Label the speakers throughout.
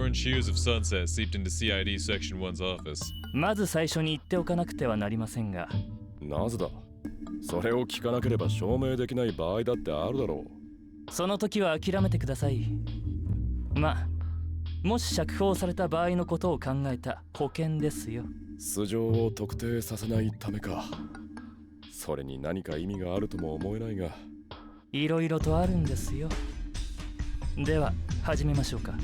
Speaker 1: orange hues of sunset seeped into CID Section 1's office.
Speaker 2: まず最初に言っておかなくてはなりませんが。
Speaker 3: なぜだ。それを聞かなければ証明できない場合だってあるだろ
Speaker 2: う。その時は諦めてください。もし釈放された場合のことを考えた保険ですよ。
Speaker 3: 素性を特定させないためか。それに何か意味があるとも思えないが。
Speaker 2: いろいろとあるんですよ。では始めましょうか。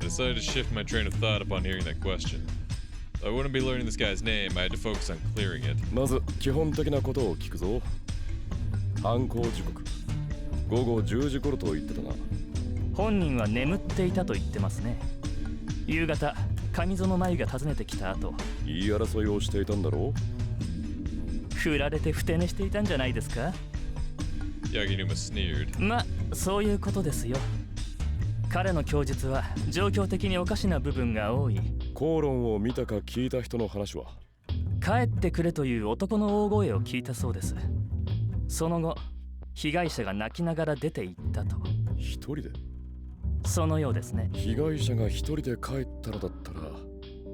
Speaker 1: I decided to shift my train of thought upon hearing that question. I wouldn't be learning this guy's name, I had to focus on clearing it.
Speaker 3: まず基本的なことを聞くぞ。犯行時刻午後10時頃と言ってたな。
Speaker 2: 本人は眠っていたと言ってますね。夕方、上園真由が訪ねてきた後、
Speaker 3: 言い争いをしていたんだろ
Speaker 2: う。振られてふて寝していたんじゃないですか。
Speaker 1: Yaginuma sneered.
Speaker 2: そういうことですよ。彼の供述は状況的におかしな部分が多い。
Speaker 3: 口論を見たか聞いた人の話は。
Speaker 2: 帰ってくれという男の大声を聞いたそうです。その後、被害者が泣きながら出て行ったと。
Speaker 3: 一人で？
Speaker 2: そのようですね。
Speaker 3: 被害者が一人で帰ったのだったら、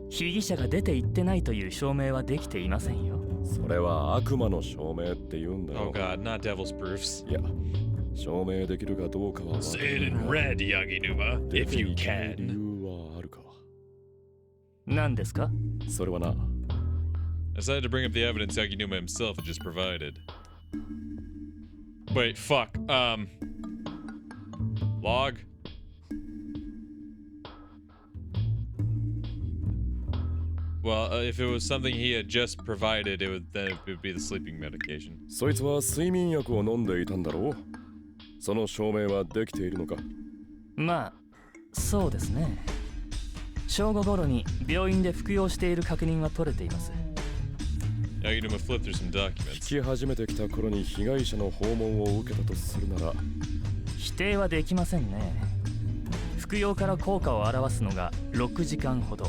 Speaker 2: 被疑者が出て行ってないという証明はできていませんよ。
Speaker 3: それは悪魔の証明って言うんだよ。
Speaker 1: Oh god, not devil's proofs.
Speaker 3: いや、証明できるかどうかは。
Speaker 1: Say it in red, Yaginuma, if you can.
Speaker 3: 理由はあるか。
Speaker 2: 何ですか？
Speaker 3: それはな。
Speaker 1: I decided to bring up the evidence Yaginuma himself had just provided. Wait, fuck. Log? Well, if it was something he had just provided, it would be the sleeping medication.
Speaker 3: そいつは睡眠薬を飲んでいたんだろう。その証明はできているのか。
Speaker 2: そうですね。正午頃に病院で服用している確認は取れています。
Speaker 1: Yaginuma flipped through some documents.
Speaker 3: 聞き始めてきた頃に被害者の訪問を受けたとするなら、
Speaker 2: 否定はできませんね。服用から効果を表すのが6時間ほど。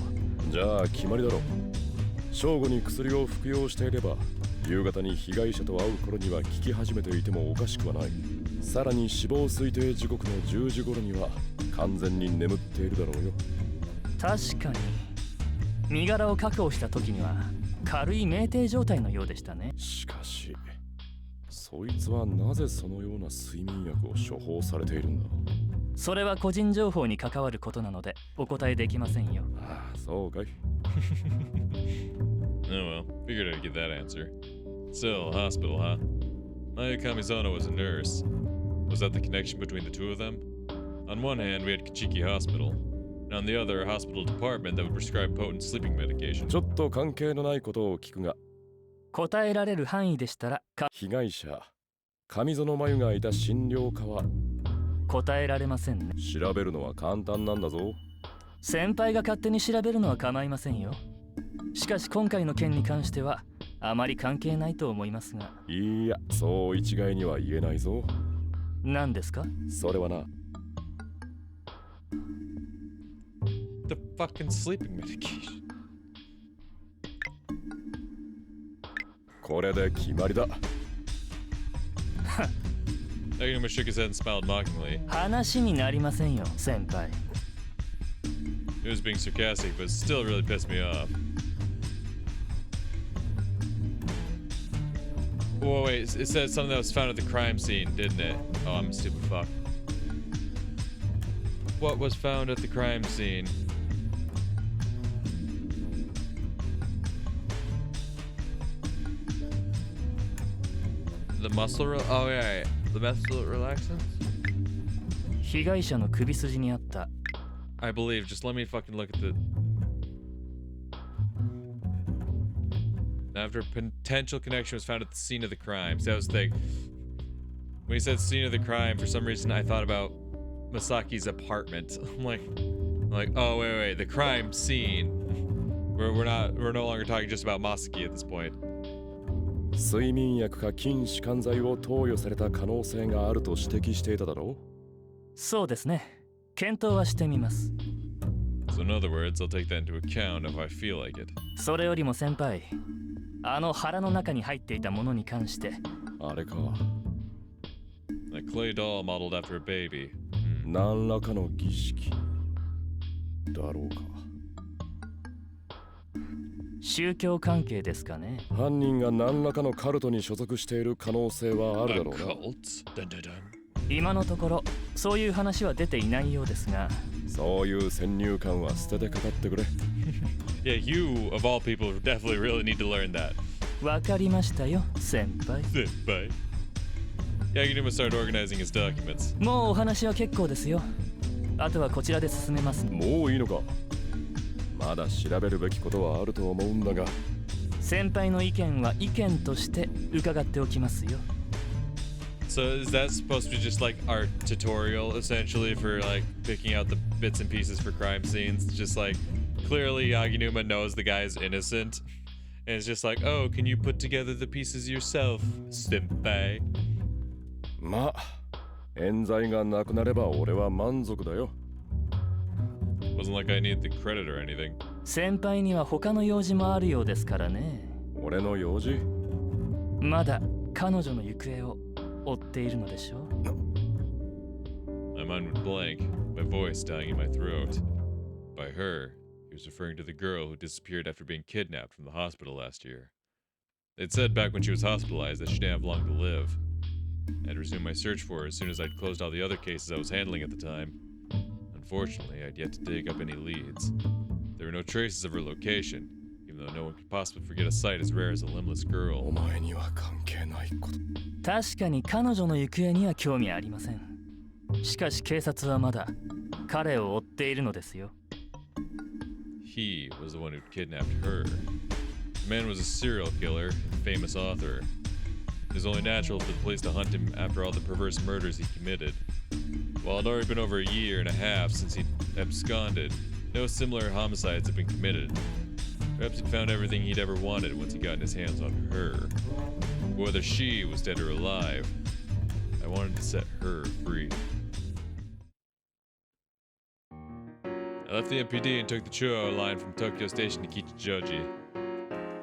Speaker 3: じゃあ決まりだろう。正午に薬を服用していれば、夕方に被害者と会う頃には効き始めていてもおかしくはない。さらに死亡推定時刻の10時頃には完全に眠っているだろうよ。
Speaker 2: 確かに身柄を確保した時には軽い酩酊状態のようでしたね。
Speaker 3: しかしそいつはなぜそのような睡眠薬を処方されているんだ。
Speaker 2: それは個人情報に関わることなのでお答えできませんよ。
Speaker 3: そうかい。
Speaker 1: Oh well, figured I'd get that answer. Still, hospital, huh? Maya Kamizono was a nurse. Was that the connection between the two of them? On one hand, we had Kichiki Hospital, and on the other, a hospital department that would prescribe potent sleeping medication.
Speaker 3: ちょっと関係のないことを聞くが、
Speaker 2: 答えられる範囲でしたら
Speaker 3: 被害者上園真由がいた診療科は
Speaker 2: 答えられませんね。
Speaker 3: 調べるのは簡単なんだぞ。
Speaker 2: 先輩が勝手に調べるのは構いませんよ。しかし今回の件に関してはあまり関係ないと思いますが。
Speaker 3: いや、そう一概には言えないぞ。
Speaker 2: 何ですか？
Speaker 3: それはな。
Speaker 1: The fucking sleeping medication.
Speaker 3: これで決まりだ。
Speaker 1: Yaginuma shook his head and smiled mockingly.
Speaker 2: 話になりませんよ、先輩。
Speaker 1: He was being sarcastic, but still really pissed me off. Whoa, wait, it said something that was found at the crime scene, didn't it? Oh, I'm a stupid fuck. What was found at the crime scene? The oh yeah, the muscle relaxants?
Speaker 2: 被害者の首筋にあった。
Speaker 1: I believe, just let me fucking look at the... After potential connection was found at the scene of the crime. So that was the thing. When he said scene of the crime, for some reason I thought about Masaki's apartment. I'm like, oh wait, the crime scene. We're no longer talking just about Masaki at this point.
Speaker 3: 睡眠薬か筋弛緩剤を投与された可能性があると指摘していただろう。
Speaker 2: そうですね。検討はしてみます。
Speaker 1: So in other words, I'll take that into account if I feel like it.
Speaker 2: それよりも先輩、あの腹の中に入っていたものに関して。
Speaker 3: あれか。
Speaker 1: A clay doll modeled after a baby.
Speaker 3: 何らかの儀式。だろうか。
Speaker 2: 宗教関係ですかね。
Speaker 3: 犯人が何らかのカルトに所属している可能性はあるだろうな。
Speaker 2: 今のところそういう話は出ていないようですが、
Speaker 3: そういう先入観は捨ててかかってくれ。
Speaker 1: Yeah, you of all people definitely really need to learn that.
Speaker 2: わかりましたよ、先輩。
Speaker 1: Senpai. Yaginuma started organizing his documents.
Speaker 2: もうお話は結構ですよ。あとはこちらで進めますので。
Speaker 3: もういいのか。まだ調べるべきことはあると思うんだが。
Speaker 2: 先輩の意見は意見として伺っておきますよ。
Speaker 1: So is that supposed to be just like our tutorial essentially for like picking out the bits and pieces for crime scenes? Just like clearly Yaginuma knows the guy's innocent. And it's just like, oh, can you put together the pieces yourself, senpai?
Speaker 3: まあ、冤罪がなくなれば俺は満足だよ。
Speaker 1: Wasn't like I need the credit or anything.
Speaker 2: 先輩には他の用事もあるようですからね。
Speaker 3: 俺の用事？
Speaker 2: まだ彼女の行方を追っているのでしょう。
Speaker 1: My mind went blank, my voice dying in my throat. By her, he was referring to the girl who disappeared after being kidnapped from the hospital last year. They'd said back when she was hospitalized that she didn't have long to live. I'd resumed my search for her as soon as I'd closed all the other cases I was handling at the time. Unfortunately, I'd yet to dig up any leads. There were no traces of her location, even though no one could possibly forget a sight as rare as a limbless
Speaker 3: お
Speaker 1: girl.
Speaker 3: 前には関係ないこと。
Speaker 2: 確かに彼女の行方には興味ありません。しかし警察はまだ彼を追っているのですよ。
Speaker 1: He was the one who'd kidnapped her. The man was a serial killer and famous author. It was only natural for the police to hunt him after all the perverse murders he committed. While it had already been over a year and a half since he'd absconded, no similar homicides had been committed. Perhaps he'd found everything he'd ever wanted once he'd gotten his hands on her. Whether she was dead or alive, I wanted to set her free. I left the MPD and took the Chuo line from Tokyo Station to Kichijoji.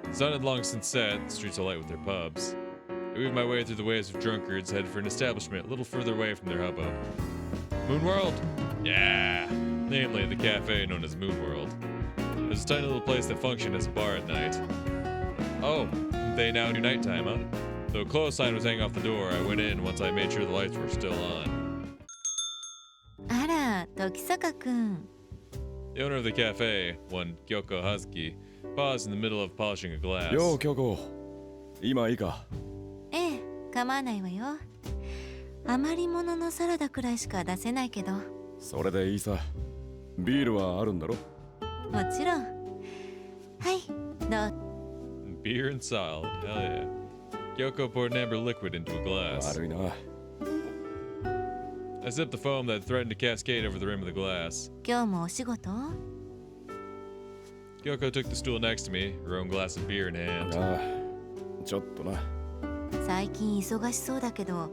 Speaker 1: The sun had long since set, the streets alight with their pubs. I weaved my way through the waves of drunkards, headed for an establishment a little further away from their hubbub. Moon World? Yeah! Namely, the cafe known as Moon World. It was a tiny little place that functioned as a bar at night. Oh, they now do nighttime, huh? Though a close sign was hanging off the door, I went in once I made sure the lights were still on.
Speaker 4: あら、時坂くん。
Speaker 1: The owner of the cafe, one Kyoko Hazuki, paused in the middle of polishing a glass.
Speaker 3: よう、京子。今いいか。
Speaker 4: ええ、構わないわよ。余り物のサラダくらいしか出せないけど。
Speaker 3: それでいいさ。ビールはあるんだろ？
Speaker 4: もちろん。はい、どう？
Speaker 1: Beer and solid, hell yeah. Kyoko poured an amber liquid into a glass.
Speaker 3: 悪いな。
Speaker 1: I sipped the foam that threatened to cascade over the rim of the glass.
Speaker 4: 今日もお仕事？
Speaker 1: Kyoko took the stool next to me, her own glass of beer in hand.
Speaker 3: ああ、ちょっとな。
Speaker 4: 最近忙しそうだけど、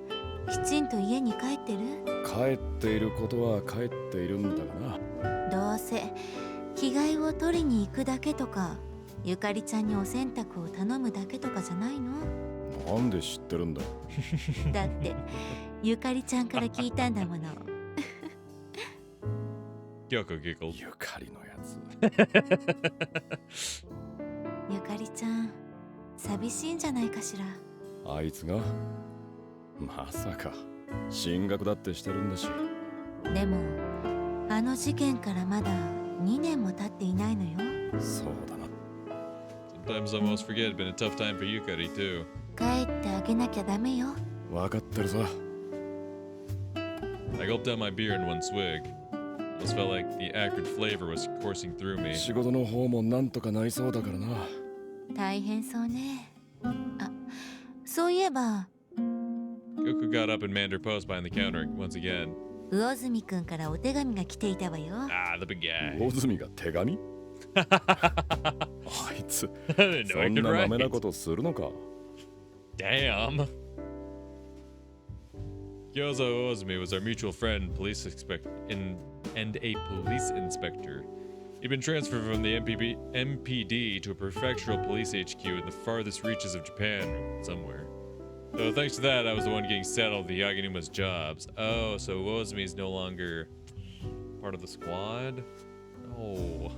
Speaker 4: きちんと家に帰ってる？
Speaker 3: 帰っていることは帰っているんだがな。
Speaker 4: どうせ着替えを取りに行くだけとか、ゆかりちゃんにお洗濯を頼むだけとかじゃないの？
Speaker 3: なんで知ってるんだ？
Speaker 4: だってゆかりちゃんから聞いたんだもの。
Speaker 1: Kyoko giggled.
Speaker 3: ゆかりのやつ。
Speaker 4: ゆかりちゃん、寂しいんじゃないかしら。
Speaker 3: あいつが？まさか進学だってしてるんだし。
Speaker 4: でもあの事件からまだ2年も経っていないのよ。
Speaker 3: そうだな。
Speaker 1: Sometimes I almost forget it'd been a tough time for Yukari too.
Speaker 4: 帰ってあげなきゃダメよ。
Speaker 3: わかってるさ。
Speaker 1: I gulped down my beer in one swig. It almost felt like the acrid flavor was coursing through me.
Speaker 3: 仕事の方もなんとかなりそうだからな。
Speaker 4: 大変そうね。あ、そういえば
Speaker 1: Kyoko got up and manned her post behind the counter once again.
Speaker 4: 魚住くんからお手紙が来ていたわよ。
Speaker 1: Ah, the big guy.
Speaker 3: 大住が手紙？あいつ
Speaker 1: I didn't know
Speaker 3: そ
Speaker 1: I
Speaker 3: ん
Speaker 1: could
Speaker 3: なまめな
Speaker 1: write.
Speaker 3: ことするのか。
Speaker 1: Damn. Gyozo Ozumi was our mutual friend, and a police inspector. He'd been transferred from the MPD to a prefectural police HQ in the farthest reaches of Japan, somewhere. So thanks to that, I was the one getting settled with the Yaginuma's jobs. Oh, so Ozumi's no longer part of the squad? Oh.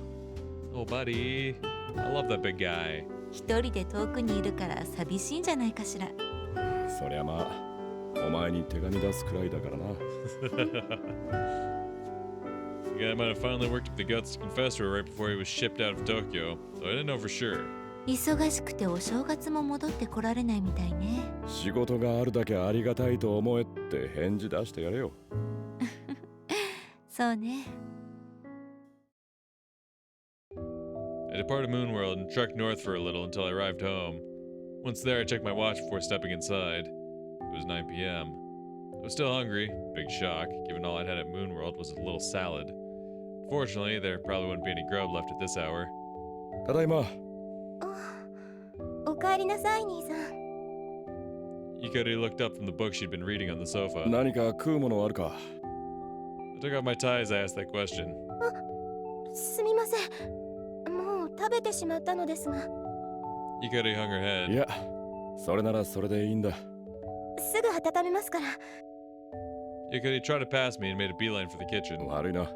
Speaker 1: Oh, buddy. I love that big guy.
Speaker 4: 一人で遠くにいるから寂しいんじゃないかしら。
Speaker 3: そりゃまあお前に手紙出すくらいだからな。
Speaker 1: The guy might have finally worked up the guts to confess to her right before he was shipped out of Tokyo, so I didn't know for sure.
Speaker 4: 忙しくてお正月も戻ってこられないみたいね。
Speaker 3: 仕事があるだけありがたいと思えって返事出してやれよ。
Speaker 4: そうね。
Speaker 1: I departed Moonworld and trekked north for a little until I arrived home. Once there, I checked my watch before stepping inside. It was 9 p.m. I was still hungry, big shock, given all I'd had at Moonworld was a little salad. Fortunately, there probably wouldn't be any grub left at this hour.
Speaker 3: ただいま。
Speaker 5: おかえりなさい、兄さん。
Speaker 1: Yukari looked up from the book she'd been reading on the sofa.
Speaker 3: 何か食うものあるか。
Speaker 1: I took off my tie as I asked that question.
Speaker 5: すみません。もう食べてしまったのですが。
Speaker 1: Yukari hung her
Speaker 3: い
Speaker 1: head.
Speaker 3: や、それならそれでいいんだ。
Speaker 5: すぐ温めますから。
Speaker 1: Yukari tried to pass me and made a beeline for the kitchen.
Speaker 3: 悪いな。
Speaker 1: I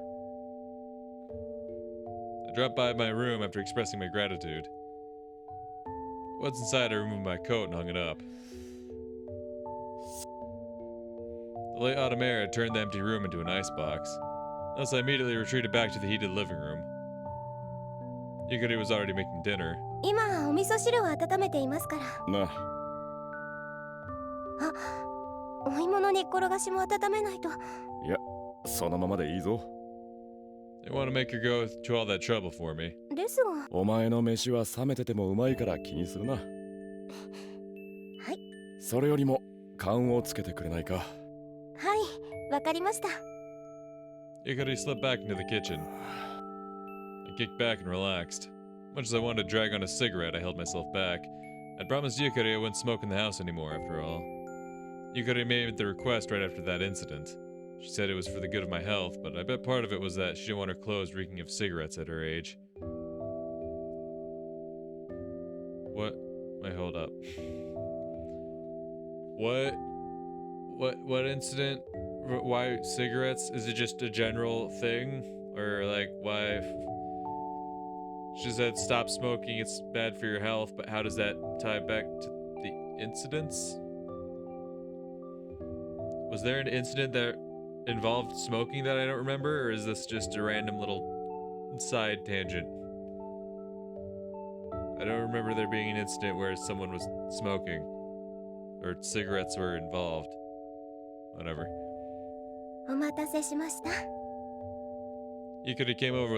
Speaker 1: dropped by my room after expressing my gratitude. Once inside, I removed my coat and hung it up. The late autumn air had turned the empty room into an icebox. Thus, I immediately retreated back to the heated living room. Yukari was already making dinner.
Speaker 5: 今お味噌汁を温めていますから。
Speaker 3: なあ、
Speaker 5: お芋の煮っころがしも温めないと。
Speaker 3: いや、そのままでいいぞ。
Speaker 1: They want to make her go to all that trouble for me.
Speaker 5: ですが。
Speaker 3: お前の飯は冷めててもうまいから気にするな。
Speaker 5: はい。
Speaker 3: それよりも勘をつけてくれないか。
Speaker 5: はい、わかりました。
Speaker 1: Yukari slipped back into the kitchen. I kicked back and relaxed. Much as I wanted to drag on a cigarette, I held myself back. I'd promised Yukari I wouldn't smoke in the house anymore, after all. Yukari made the request right after that incident. She said it was for the good of my health, but I bet part of it was that she didn't want her clothes reeking of cigarettes at her age. What? Wait, hold up. What incident? Why cigarettes? Is it just a general thing? Or like why? She said stop smoking, it's bad for your health, but how does that tie back to the incidents? Was there an incident that involved smoking that I don't remember, or is this just a random little side tangent? I don't remember there being an incident where someone was smoking or cigarettes were involved. Whatever.
Speaker 5: お待たせしました。
Speaker 1: Yukari came over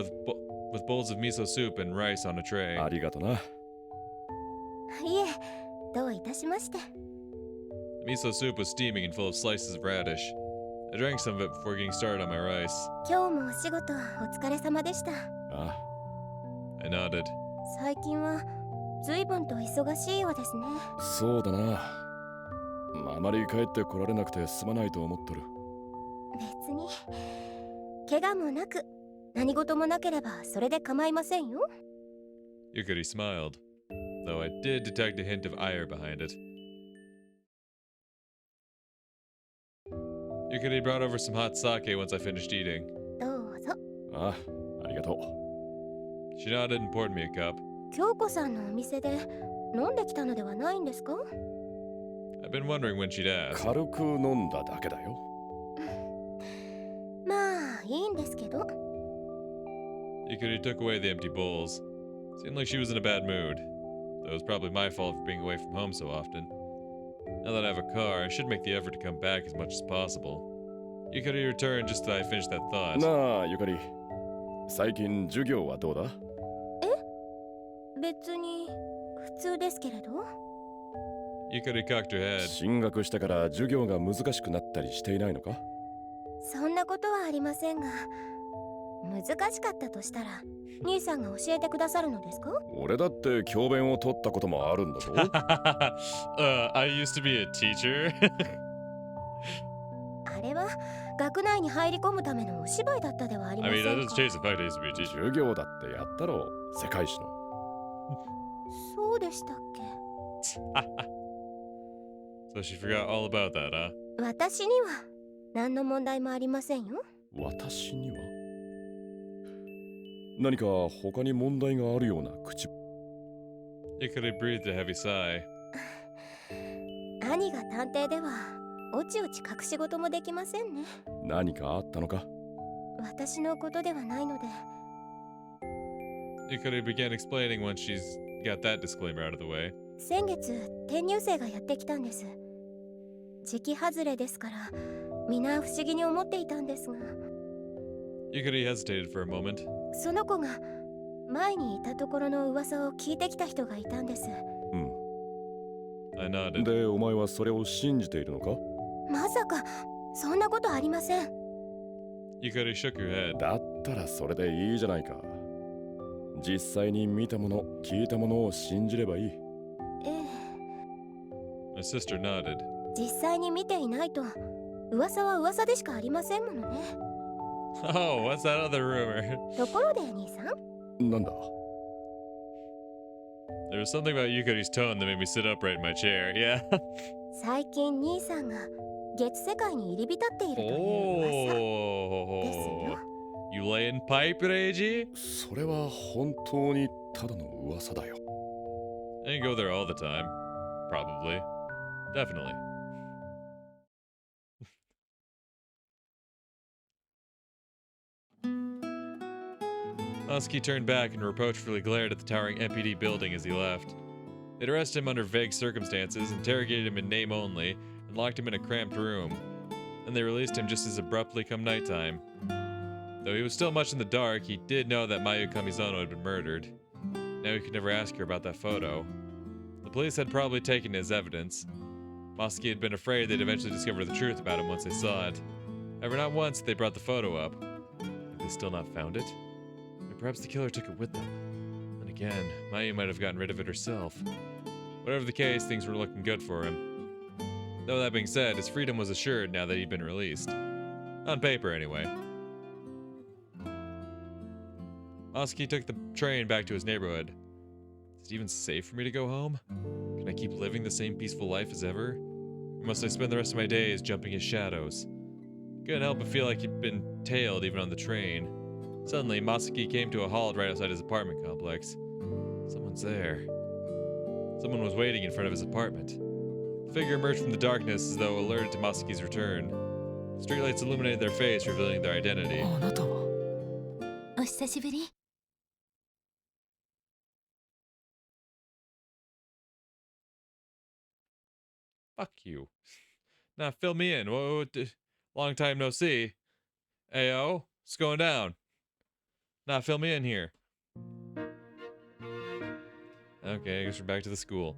Speaker 1: with bowls of miso soup and rice on a tray.
Speaker 3: ありがとな。
Speaker 5: いえ、どういたしまして。
Speaker 1: The miso soup was steaming and full of slices of radish. I drank some of it before getting started on my rice.
Speaker 5: 今日もお仕事お疲れ様でした。
Speaker 3: あ
Speaker 1: I nodded.
Speaker 5: 最近は随分と忙しいようですね。
Speaker 3: そうだな。あまり帰ってこられなくてすまないと思っとる。
Speaker 5: 別に怪我もなく何事もなければそれで構いませんよ。
Speaker 1: Yukari smiled, though I did detect a hint of ire behind it. Yukari brought over some hot sake once I finished eating.
Speaker 5: どうぞ。
Speaker 3: あありがと
Speaker 1: She nodded and poured me a cup.
Speaker 5: 京子さんのお店で飲んできたのではないんですか？
Speaker 1: I've been wondering when she'd
Speaker 3: う。
Speaker 1: ask.
Speaker 3: 軽く飲んだだけだよ。
Speaker 5: まあいいんですけど。
Speaker 1: Yukari took away the empty bowls. Seemed like she was in a bad mood. Though it was probably my fault for being away from home so often. Now that I have a car, I should make the effort to come back as much as possible. Yukari returned just as I finished that thought.
Speaker 3: なあゆかり、最近授業はどうだ？
Speaker 5: 別に普通ですけれど。
Speaker 1: Yukari cocked her head.
Speaker 3: 進学してから授業が難しくなったりしていないのか？
Speaker 5: そんなことはありませんが、難しかったとしたら兄さんが教えてくださるのですか？
Speaker 3: 俺だって教鞭を取ったこともあるんだぞ。
Speaker 1: I used to be a teacher.
Speaker 5: あれは学内に入り込むためのお芝居だったではありま
Speaker 1: I
Speaker 5: せ
Speaker 1: mean,
Speaker 5: ん
Speaker 1: that
Speaker 5: か。
Speaker 1: doesn't change the fact I used to be a teacher.
Speaker 3: 授業だってやったろ、世界史の。
Speaker 5: そうでしたっけ。
Speaker 1: So she forgot all about that, huh?
Speaker 5: 私には何の問題もありませんよ。
Speaker 3: 私には何か他に問題があるような口。
Speaker 1: Yukari breathed a heavy sigh.
Speaker 5: 兄が探偵ではおちおち隠し事もできませんね。
Speaker 3: 何かあったのか？
Speaker 5: 私のことではないので。
Speaker 1: Yukari began explaining once she's got that disclaimer out of the way.
Speaker 5: 先月転入生がやってきたんです。時期外れですから皆不思議に思っていたんですが、
Speaker 1: Yukari hesitated for a moment.
Speaker 5: その子が前にいたところの噂を聞いてきた人がいたんです。
Speaker 3: うん。
Speaker 1: I nodded.
Speaker 3: で、お前はそれを信じているのか？
Speaker 5: まさかそんなことありません。
Speaker 1: Yukari shook her head.
Speaker 3: だったらそれでいいじゃないか。実際に見たもの、聞いたものを信じればいい。
Speaker 5: ええ、
Speaker 1: My sister nodded.
Speaker 5: 実際に見ていないと噂は噂でしかありませんものね。
Speaker 1: Oh, what's that other rumor?
Speaker 5: ところで兄さん、
Speaker 3: なんだ？
Speaker 1: There was something about Yukari's tone that made me sit upright in my chair. Yeah.
Speaker 5: 最近兄さんが月世界に入り浸っているという噂ですよ。
Speaker 1: Oh. You laying pipe, Reiji?
Speaker 3: それは本当にただの噂だよ。
Speaker 1: I didn't go there all the time. Probably. Definitely. Husky turned back and reproachfully glared at the towering MPD building as he left. They'd arrested him under vague circumstances, interrogated him in name only, and locked him in a cramped room. Then they released him just as abruptly come nighttime. Though he was still much in the dark, he did know that Mayu Kamizono had been murdered. Now he could never ask her about that photo. The police had probably taken it as evidence. Mosky had been afraid they'd eventually discover the truth about him once they saw it. However, not once they brought the photo up. Have they still not found it? Or perhaps the killer took it with them. And again, Mayu might have gotten rid of it herself. Whatever the case, things were looking good for him. Though that being said, his freedom was assured now that he'd been released. On paper, anyway. Mosky took the train back to his neighborhood. Is it even safe for me to go home? Can I keep living the same peaceful life as ever? Or must I spend the rest of my days jumping his shadows? Couldn't help but feel like he'd been tailed even on the train. Suddenly, Masaki came to a halt right outside his apartment complex. Someone's there. Someone was waiting in front of his apartment. The figure emerged from the darkness as though alerted to Masaki's return. Streetlights illuminated their face, revealing their identity.
Speaker 2: あなたは。
Speaker 4: お久しぶり。
Speaker 1: Fuck you. Now fill me in. Long time no see. Ayo, what's going down? Now fill me in here. Okay, I guess we're back to the school.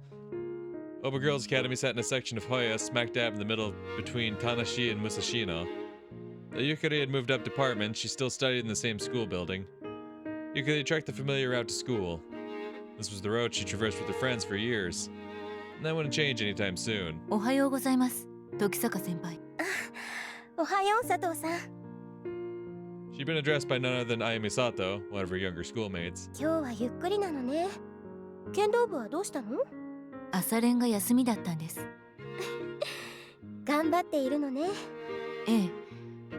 Speaker 1: Oba Girls Academy sat in a section of Hoya, smack dab in the middle between Tanashi and Musashino. Though Yukari had moved up departments, she still studied in the same school building. Yukari trekked the familiar route to school. This was the road she traversed with her friends for years. And that wouldn't change anytime soon.
Speaker 4: おはようございます、時坂先輩。
Speaker 5: おはよう佐藤さん。
Speaker 1: She'd been addressed by none other than Ayumi Sato, one of her younger schoolmates.
Speaker 5: 今日はゆっくりなのね。剣道部はどうしたの？
Speaker 4: 朝練が休みだったんです。
Speaker 5: 頑張っているのね。
Speaker 4: ええ、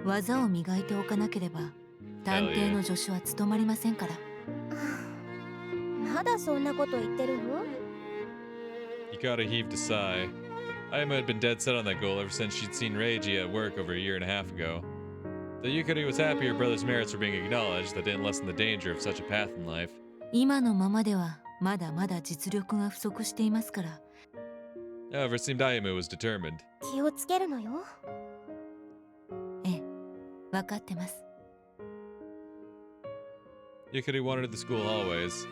Speaker 4: 技を磨いておかなければ探偵の助手は務まりませんから。
Speaker 5: まだそんなこと言ってるの？
Speaker 1: Yukata heaved a sigh. Ayuma had been dead set on that goal ever since she'd seen Reiji at work over a year and a half ago. Though Yukari was happy her brother's merits were being acknowledged, that didn't lessen the danger of such a path in life.
Speaker 4: 今のままではまだまだ実力が不足していますから。
Speaker 1: However, it seemed Ayuma was determined.
Speaker 5: 気をつけるのよ。
Speaker 4: ええ、分かってます。
Speaker 1: Yukari wandered the school hallways.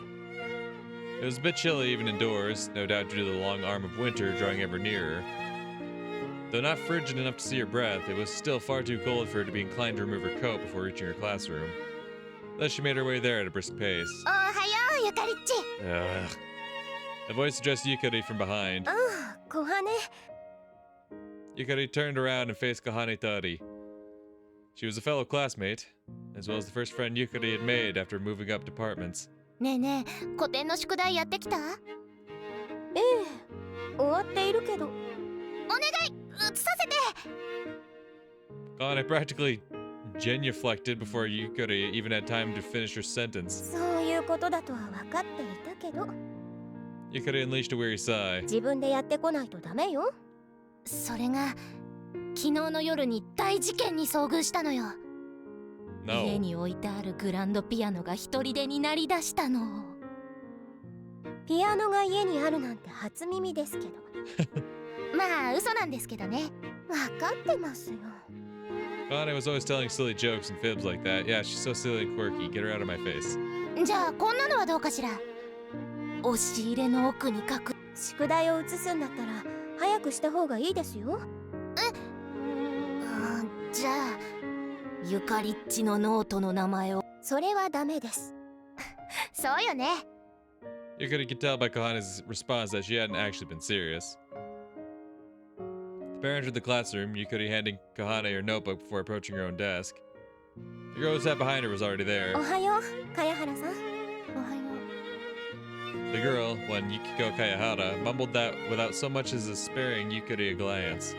Speaker 1: It was a bit chilly even indoors, no doubt due to the long arm of winter drawing ever nearer. Though not frigid enough to see her breath, it was still far too cold for her to be inclined to remove her coat before reaching her classroom. Thus she made her way there at a brisk pace.
Speaker 5: おはようゆかりっち。
Speaker 1: Ugh. A voice addressed Yukari from behind.
Speaker 5: 小羽。
Speaker 1: Yukari turned around and faced Kahane Tari. She was a fellow classmate, as well as the first friend Yukari had made after moving up departments.
Speaker 5: ねえねえ、古典の宿題やってきた？ええ、終わっているけど。お願い、写させて。
Speaker 1: Kahane practically genuflected before Yukari even had time to finish her sentence.
Speaker 5: そういうことだとは分かっていたけど、
Speaker 1: Yukari unleashed a weary sigh.
Speaker 5: 自分でやってこないとダメよ。
Speaker 6: それが昨日の夜に大事件に遭遇したのよ。家
Speaker 1: No.
Speaker 6: に置いてあるグランドピアノが一人でになりだしたの。
Speaker 5: ピアノが家にあるなんて初耳ですけど。
Speaker 6: まあ嘘なんですけどね。
Speaker 5: 分かってますよ。
Speaker 1: Kahane was always telling silly jokes and fibs like that. Yeah, she's so silly and quirky. Get her out of my face.
Speaker 6: じゃあこんなのはどうかしら。押し入れの奥に隠
Speaker 5: 宿題を移すんだったら早くした方がいいですよ。
Speaker 6: じゃあゆかりっちのノートの名前を。
Speaker 5: それはダメです。
Speaker 6: そうよね。
Speaker 1: Yukari could tell by Kahane's response that she hadn't actually been serious. The pair entered the classroom, Yukari handing Kahane her notebook before approaching her own desk. The girl who sat behind her was already there.
Speaker 5: おはよう、茅原さん。おはよ
Speaker 1: The girl, one Yukiko Kayahara, mumbled that without so much as sparing Yukari a glance.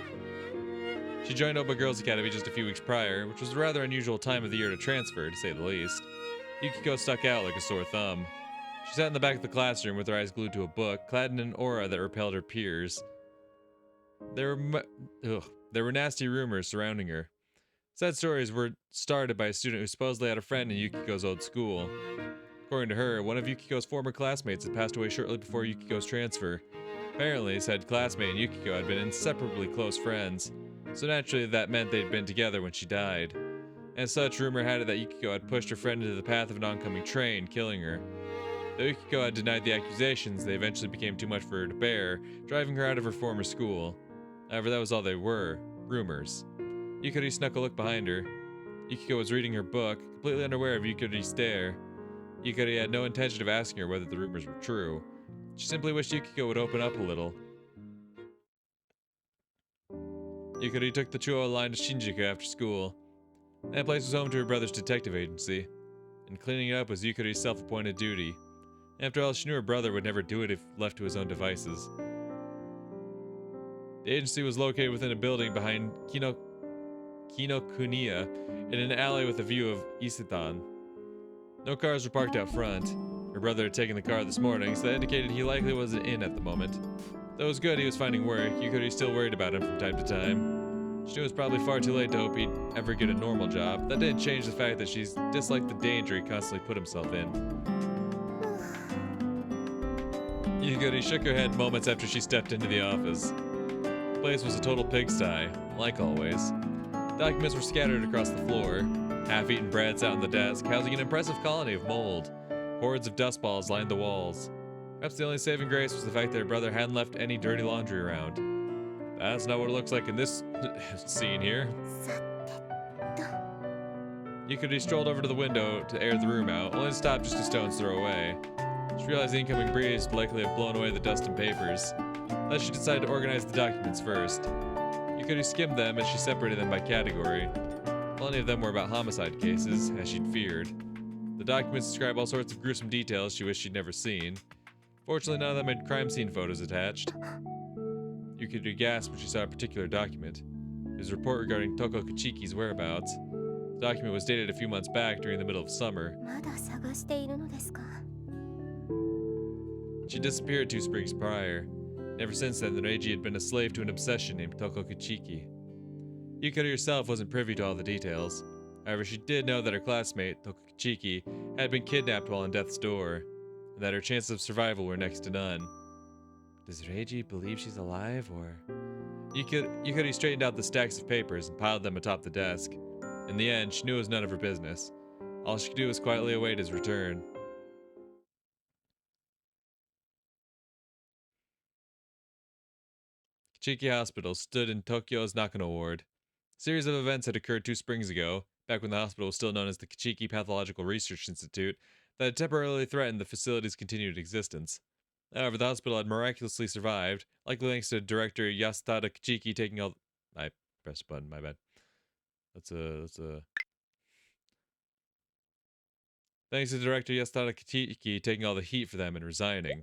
Speaker 1: She joined Oba Girls Academy just a few weeks prior, which was a rather unusual time of the year to transfer, to say the least. Yukiko stuck out like a sore thumb. She sat in the back of the classroom with her eyes glued to a book, clad in an aura that repelled her peers. There were nasty rumors surrounding her. Sad stories were started by a student who supposedly had a friend in Yukiko's old school. According to her, one of Yukiko's former classmates had passed away shortly before Yukiko's transfer. Apparently, said classmate and Yukiko had been inseparably close friends, so naturally that meant they'd been together when she died. As such, rumor had it that Yukiko had pushed her friend into the path of an oncoming train, killing her. Though Yukiko had denied the accusations, they eventually became too much for her to bear, driving her out of her former school. However, that was all they were, rumors. Yukari snuck a look behind her. Yukiko was reading her book, completely unaware of Yukari's stare. Yukari had no intention of asking her whether the rumors were true. She simply wished Yukiko would open up a little. Yukari took the Chuo line to Shinjuku after school. That place was home to her brother's detective agency, and cleaning it up was Yukari's self-appointed duty. After all, she knew her brother would never do it if left to his own devices. The agency was located within a building behind Kinokuniya in an alley with a view of Isetan. No cars were parked out front. Her brother had taken the car this morning, so that indicated he likely wasn't in at the moment. Though it was good he was finding work, Yukari still worried about him from time to time. She knew it was probably far too late to hope he'd ever get a normal job. That didn't change the fact that she's disliked the danger he constantly put himself in. Yukari shook her head moments after she stepped into the office. The place was a total pigsty, like always. Documents were scattered across the floor. Half-eaten bread sat on the desk, housing an impressive colony of mold. Hordes of dust balls lined the walls. Perhaps the only saving grace was the fact that her brother hadn't left any dirty laundry around. That's not what it looks like in this scene here.
Speaker 5: さてと。
Speaker 1: Yukari strolled over to the window to air the room out, only to stop just a stone's throw away. She realized the incoming breeze would likely have blown away the dust and papers. Thus she decided to organize the documents first. Yukari skimmed them as she separated them by category. Plenty of them were about homicide cases, as she'd feared. The documents describe all sorts of gruesome details she wished she'd never seen. Fortunately, none of them had crime scene photos attached. Yukari gasped when she saw a particular document. It was a report regarding Toko Kichiki's whereabouts. The document was dated a few months back during the middle of summer.
Speaker 5: まだ探しているのですか。
Speaker 1: She disappeared 2 springs prior. Ever since then, the Reiji had been a slave to an obsession named Toko Kichiki. Yukari herself wasn't privy to all the details. However, she did know that her classmate, Toko Kichiki, had been kidnapped while on death's door, and that her chances of survival were next to none. Does Reiji believe she's alive, or...? Yukari straightened out the stacks of papers and piled them atop the desk. In the end, she knew it was none of her business. All she could do was quietly await his return. Kichiki Hospital stood in Tokyo's Nakano Ward. A series of events had occurred 2 springs ago, back when the hospital was still known as the Kichiki Pathological Research Institute, that had temporarily threatened the facility's continued existence. However, the hospital had miraculously survived, likely thanks to Director Yasutada Kichiki taking all... I pressed a button, my bad. Thanks to Director Yasutada Kichiki taking all the heat for them and resigning.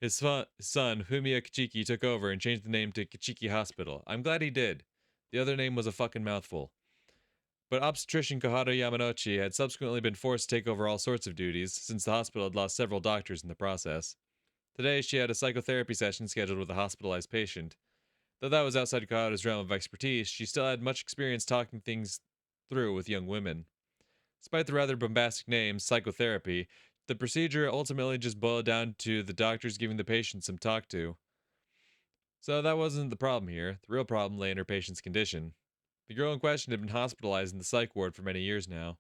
Speaker 1: His son, Fumiya Kichiki, took over and changed the name to Kichiki Hospital. I'm glad he did. The other name was a fucking mouthful. But obstetrician Koharu Yamanochi had subsequently been forced to take over all sorts of duties, since the hospital had lost several doctors in the process. Today, she had a psychotherapy session scheduled with a hospitalized patient. Though that was outside Koharu's realm of expertise, she still had much experience talking things through with young women. Despite the rather bombastic name, psychotherapy, the procedure ultimately just boiled down to the doctors giving the patient some talk to. So that wasn't the problem here. The real problem lay in her patient's condition. The girl in question had been hospitalized in the psych ward for many years now.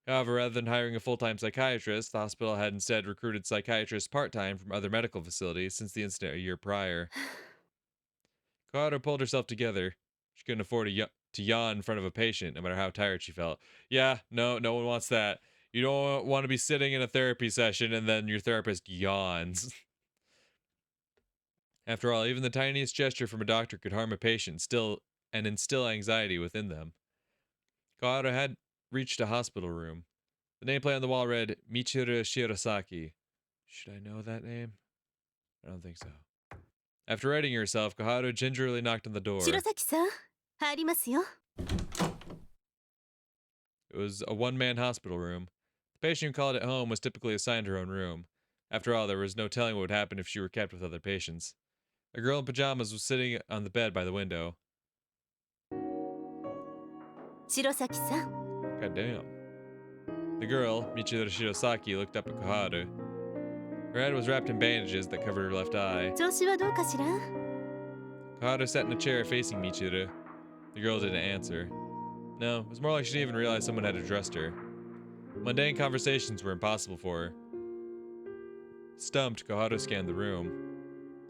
Speaker 1: However, rather than hiring a full-time psychiatrist, the hospital had instead recruited psychiatrists part-time from other medical facilities since the incident a year prior. Koharu pulled herself together. She couldn't afford to yawn in front of a patient, no matter how tired she felt. Yeah, no one wants that. You don't want to be sitting in a therapy session and then your therapist yawns. After all, even the tiniest gesture from a doctor could harm a patient and instill anxiety within them. Koharu had reached a hospital room. The nameplate on the wall read Michiru Shirosaki. Should I know that name? I don't think so. After righting herself, Koharu gingerly knocked on the door.
Speaker 5: 白崎さん、入りますよ。
Speaker 1: It was a one-man hospital room. The patient who called it home was typically assigned her own room. After all, there was no telling what would happen if she were kept with other patients. A girl in pajamas was sitting on the bed by the window.
Speaker 5: 白崎さん、
Speaker 1: God damn. The girl, Michiru Shirosaki, looked up at Koharu. Her head was wrapped in bandages that covered her left eye.
Speaker 5: 調子はどうかしら？
Speaker 1: Koharu sat in a chair facing Michiru. The girl didn't answer. No, it was more like she didn't even realize someone had addressed her. Mundane conversations were impossible for her. Stumped, Koharu scanned the room.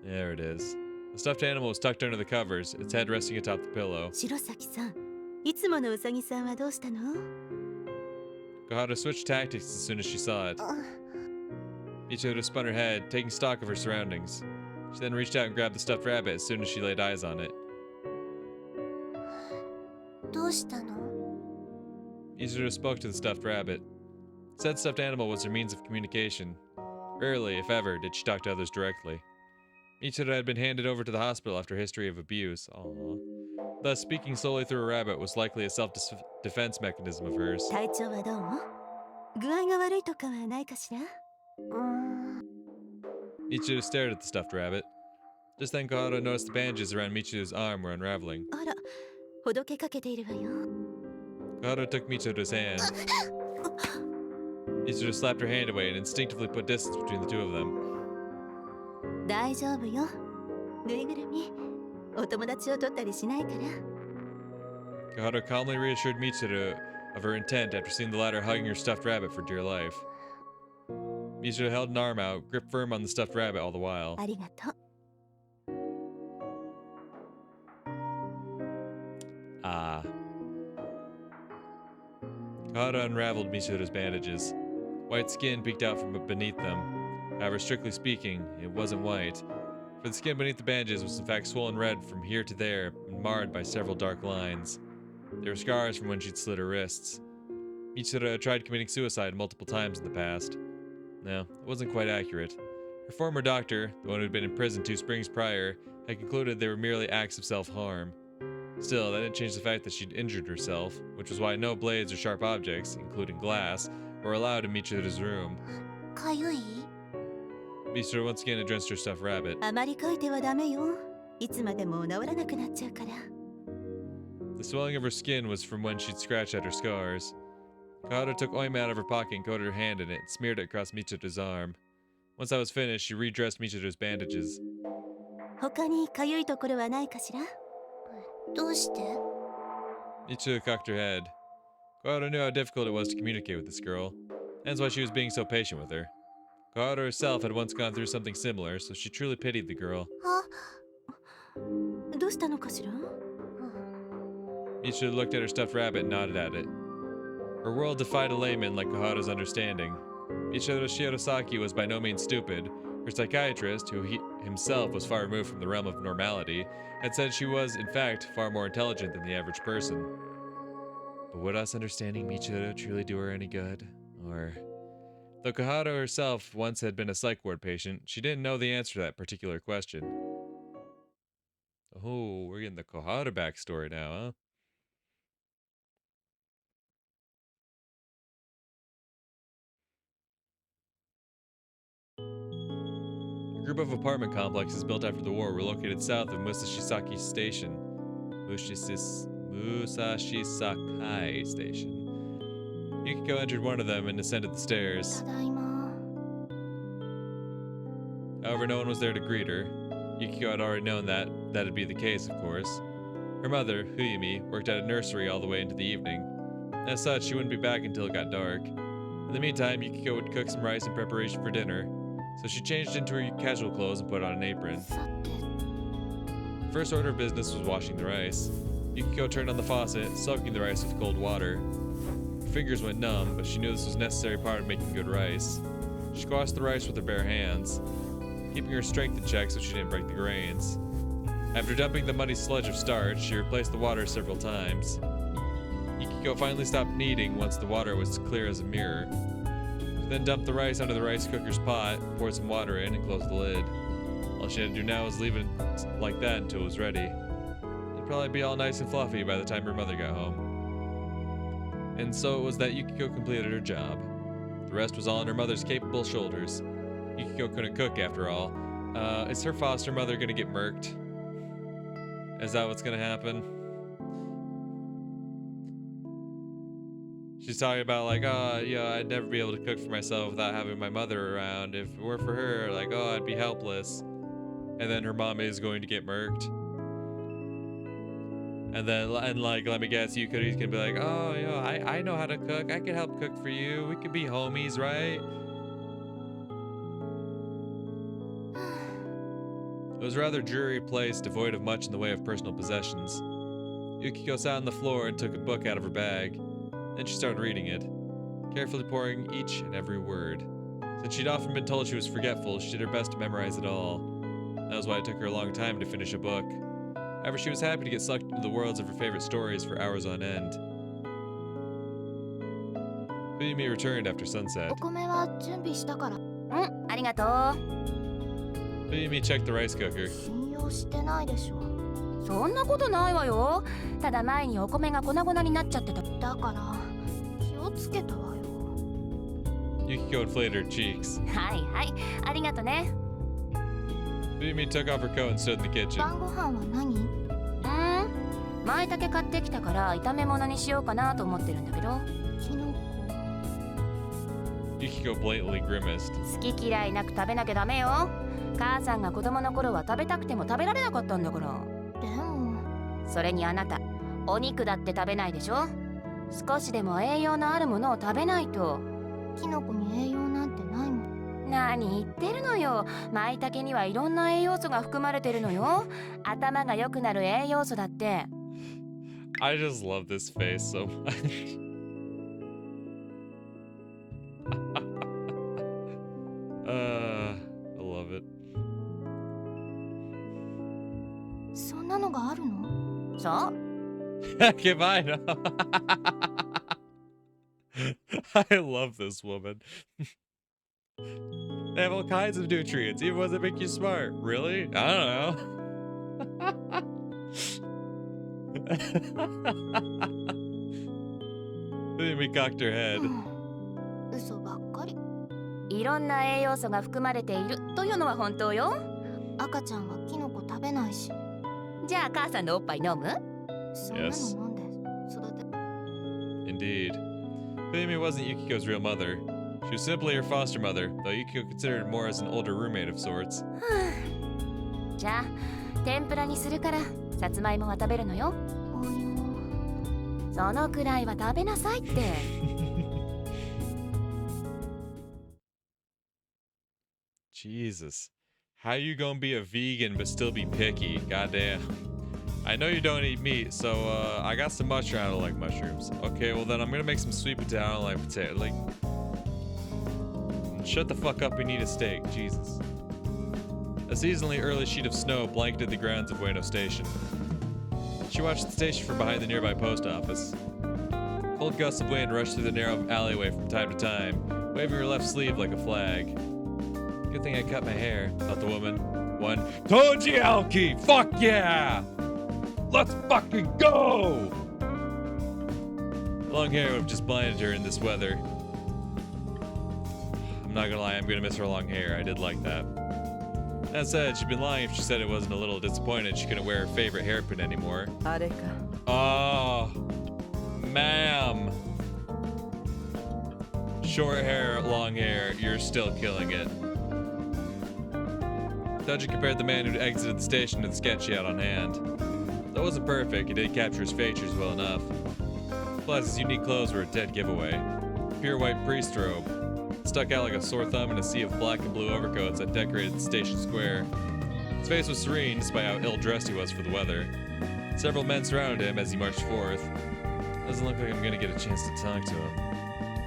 Speaker 1: There it is. The stuffed animal was tucked under the covers, its head resting atop the pillow.
Speaker 5: 白崎さん、いつものウサギさんはどうしたの？
Speaker 1: Koharu switched tactics as soon as she saw it. Michiru spun her head, taking stock of her surroundings. She then reached out and grabbed the stuffed rabbit as soon as she laid eyes on it.
Speaker 5: どうしたの？
Speaker 1: Michiru spoke to the stuffed rabbit. Said stuffed animal was her means of communication. Rarely, if ever, did she talk to others directly. Michiru had been handed over to the hospital after a history of abuse. Aww. Thus, speaking solely through a rabbit was likely a self-defense mechanism of hers.
Speaker 5: 体調はどう？具合が悪いとかはないかしら？
Speaker 1: Michiru stared at the stuffed rabbit. Just then, Koharu noticed the bandages around Michiru's arm were unraveling.
Speaker 5: あら、ほどけかけているわよ。
Speaker 1: Koharu took Michiru's hand. Michiru slapped her hand away and instinctively put distance between the two of them.
Speaker 5: 大丈夫よ。ぬいぐるみ、お友達を取ったりしないから。
Speaker 1: Koharu calmly reassured Michiru of her intent after seeing the latter hugging her stuffed rabbit for dear life. Michiru held an arm out, gripped firm on the stuffed rabbit all the while.
Speaker 5: ありがとう。
Speaker 1: Ah. Koharu unraveled Michiru's bandages. White skin peeked out from beneath them. However, strictly speaking, it wasn't white, for the skin beneath the bandages was in fact swollen red from here to there and marred by several dark lines. There were scars from when she'd slit her wrists. Michiru had tried committing suicide multiple times in the past. No, it wasn't quite accurate. Her former doctor, the one who'd been in prison 2 springs prior, had concluded they were merely acts of self-harm. Still, that didn't change the fact that she'd injured herself, which was why no blades or sharp objects, including glass, were allowed in Michiru's room.
Speaker 5: かゆい？
Speaker 1: Michiru once again addressed her stuffed rabbit.
Speaker 5: あまりかいてはダメよ。いつまでも治らなくなっちゃうから。
Speaker 1: The swelling of her skin was from when she'd scratched at her scars. Koharu took ointment out of her pocket and coated her hand in it and smeared it across Michiru's arm. Once that was finished, she redressed Michiru's bandages.
Speaker 5: 他にかゆいところはないかしら？どうして？
Speaker 1: Michiru cocked her head. Koharu knew how difficult it was to communicate with this girl. That's why she was being so patient with her. Koharu herself had once gone through something similar, so she truly pitied the girl.
Speaker 5: あ、どうしたのかしら？
Speaker 1: Michiru looked at her stuffed rabbit and nodded at it. Her world defied a layman like Koharu's understanding. Michiru Shirosaki was by no means stupid. Her psychiatrist, who himself was far removed from the realm of normality, had said she was, in fact, far more intelligent than the average person. But would us understanding Michiru truly do her any good? Or... Though Koharu herself once had been a psych ward patient, she didn't know the answer to that particular question. Oh, we're getting the Koharu backstory now, huh? A group of apartment complexes built after the war were located south of Musashisaki Station. Musashi-sakai Station. Yukiko entered one of them and ascended the stairs.
Speaker 5: ただいま。
Speaker 1: However, no one was there to greet her. Yukiko had already known that'd be the case, of course. Her mother, Fuyumi, worked at a nursery all the way into the evening. As such, she wouldn't be back until it got dark. In the meantime, Yukiko would cook some rice in preparation for dinner, so she changed into her casual clothes and put on an apron.
Speaker 5: さて、
Speaker 1: First order of business was washing the rice. Yukiko turned on the faucet, soaking the rice with cold water. Her fingers went numb, but she knew this was a necessary part of making good rice. She squashed the rice with her bare hands, keeping her strength in check so she didn't break the grains. After dumping the muddy sludge of starch, she replaced the water several times. Yukiko finally stopped kneading once the water was clear as a mirror. She then dumped the rice onto the rice cooker's pot, poured some water in, and closed the lid. All she had to do now was leave it like that until it was ready. It'd probably be all nice and fluffy by the time her mother got home. And so it was that Yukiko completed her job. The rest was all on her mother's capable shoulders. Yukiko couldn't cook after all. Is her foster mother gonna get murked? Is that what's gonna happen? She's talking about like, oh, yeah, I'd never be able to cook for myself without having my mother around. If it were for her, like, oh, I'd be helpless. And then her mom is going to get murked. And then, like, let me guess, he's gonna be like, oh, yeah, I know how to cook. I can help cook for you. We could be homies, right? It was a rather dreary place, devoid of much in the way of personal possessions. Yukiko sat on the floor and took a book out of her bag. Then she started reading it, carefully pouring each and every word. Since she'd often been told she was forgetful, she did her best to memorize it all. That was why it took her a long time to finish a book. However, she was happy to get sucked into the worlds of her favorite stories for hours on end. Fuyumi returned after sunset.
Speaker 5: お米は準備したから。ありがとう。
Speaker 1: Fuyumi checked the rice cooker.
Speaker 5: 信用してないでしょ。
Speaker 6: そんなことないわよ。ただ前にお米が粉々になっちゃってた。
Speaker 5: だから気をつけたわよ。
Speaker 1: Yukiko inflated her cheeks.
Speaker 6: はいはい、ありがとね。
Speaker 1: Fuyumi took off her coat and stood in the kitchen.
Speaker 5: 晩ご飯は何？
Speaker 6: 舞茸買ってきたから炒め物にしようかなと思ってるんだけど。
Speaker 5: キノコ。
Speaker 1: Yukiko blatantly grimaced.
Speaker 6: 好き嫌いなく食べなきゃダメよ。母さんが子供の頃は食べたくても食べられなかったんだから。
Speaker 5: でも。
Speaker 6: それにあなた、お肉だって食べないでしょ。少しでも栄養のあるものを食べないと。
Speaker 5: キノコに栄養なんてないもん。
Speaker 6: 何言ってるのよ。舞茸にはいろんな栄養素が含まれてるのよ。頭が良くなる栄養素だって。
Speaker 1: I just love this face so much. I love it.
Speaker 5: そんなのがあるの？
Speaker 6: そう。
Speaker 1: Goodbye. No. I love this woman. They have all kinds of nutrients, even ones that make you smart. Really? I don't know. Fuyumi cocked her head.
Speaker 5: 嘘ばっかり。
Speaker 6: いろんな栄養素が含まれているというのは本当よ。
Speaker 5: 赤ちゃんはキノコ食べないし。
Speaker 6: じゃあ母さんのおっぱい飲む？
Speaker 5: そんなの飲んで育て。
Speaker 1: Indeed. Fuyumi wasn't Yukiko's real mother. She was simply her foster mother, though Yukiko considered her more as an older roommate of sorts.
Speaker 6: じゃあ天ぷらにするからさつまいもは食べるのよ。
Speaker 5: お芋。
Speaker 6: そのくらいは食べなさいって。
Speaker 1: Jesus. How you gonna be a vegan but still be picky? Goddamn. I know you don't eat meat, so I got some mushroom. I don't like mushrooms. Okay, well then I'm gonna make some sweet potato. I don't like potato. Like, shut the fuck up and eat a steak. Jesus. A seasonally early sheet of snow blanketed the grounds of Ueno Station. She watched the station from behind the nearby post office. Cold gusts of wind rushed through the narrow alleyway from time to time, waving her left sleeve like a flag. Good thing I cut my hair, thought the woman. One, Tojialki! Fuck yeah! Let's fucking go! Long hair would have just blinded her in this weather. I'm not gonna lie, I'm gonna miss her long hair. I did like that. That said, she'd been lying if she said it wasn't a little disappointed she couldn't wear her favorite hairpin anymore.
Speaker 7: あれか
Speaker 1: Oh, ma'am. Short hair, long hair, you're still killing it. Toji compared the man who'd exited the station to the sketch he had on hand. Though it wasn't perfect, he did capture his features well enough. Plus, his unique clothes were a dead giveaway. Pure white priest robe, stuck out like a sore thumb in a sea of black and blue overcoats that decorated the station square. His face was serene despite how ill-dressed he was for the weather. Several men surrounded him as he marched forth. Doesn't look like I'm gonna get a chance to talk to him.